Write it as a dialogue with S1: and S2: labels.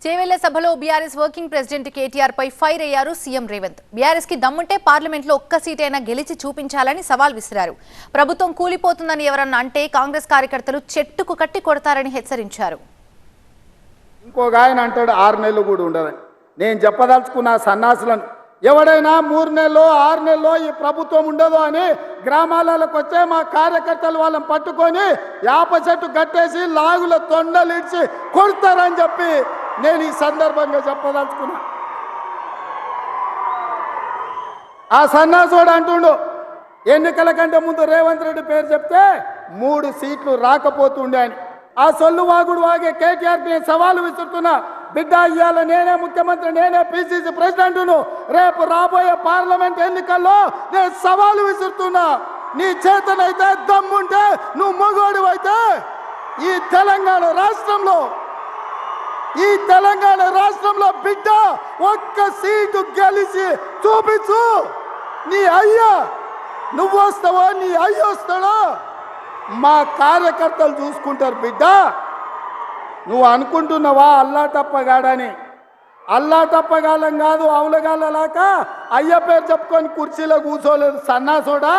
S1: చేవెళ్ల సభలో BRS working president KTR పై fire అయ్యారు CM Revanth. BRS కి దమ్ముంటే పార్లమెంట్ లో ఒక్క సీటైనా గెలిచి చూపించాలని సవాల్ విసిరారు. ప్రభుత్వం కూలిపోతుందని ఎవరన్నా అంటే కాంగ్రెస్ కార్యకర్తలు చెట్టుకు కట్టి కొడతారని హెచ్చరించారు.
S2: ఇంకొక ఆయన అంటాడు 6 నెలలు కూడా ఉండదని. నేను చెప్పదలుచుకున్న సన్నాసులను ఎవడైనా 3 నెలలు 6 నెలలు ఈ ప్రభుత్వం ఉండదు అని గ్రామాలకు వచ్చే మా కార్యకర్తలు వాళ్ళని పట్టుకొని యాప చెట్టు కట్టేసి లాగుల తొండలు ఇచ్చి కొడతారని చెప్పి నేను ఈ సందర్భంగా చెప్పదలుచుకున్నా. ఆ సన్నాసుడు అంటుండు ఎన్నికల కంటే ముందు రేవంత్ రెడ్డి పేరు చెప్తే 3 సీట్లు రాకపోతుండే అని. ఆ సొల్లు వాగుడు వాగే కేటీఆర్ నేను సవాలు విసురుతున్నా. బిడ్డ ఇయ్యాల నేనే ముఖ్యమంత్రి, నేనే పిసిసి ప్రెసిడెంట్ను. రేపు రాబోయే పార్లమెంట్ ఎన్నికల్లో నేను సవాలు విసురుతున్నా. నీ చేతనైతే దమ్ముంటే నువ్వు మొగోడు అయితే ఈ తెలంగాణ రాష్ట్రంలో బిడ్డ ఒక్క సీటు గెలిచి చూపించు. నీ అయ్యా నువ్వు వస్తావో నీ అయ్య వస్తాడో మా కార్యకర్తలు చూసుకుంటారు. బిడ్డ నువ్వు అనుకుంటున్నావా అల్లా తప్పగాడని? అల్లా తప్పగాలం కాదు, అవులగాలలాక అయ్య పేరు చెప్పుకొని కుర్చీలో కూర్చోలేదు సన్నాసోడా.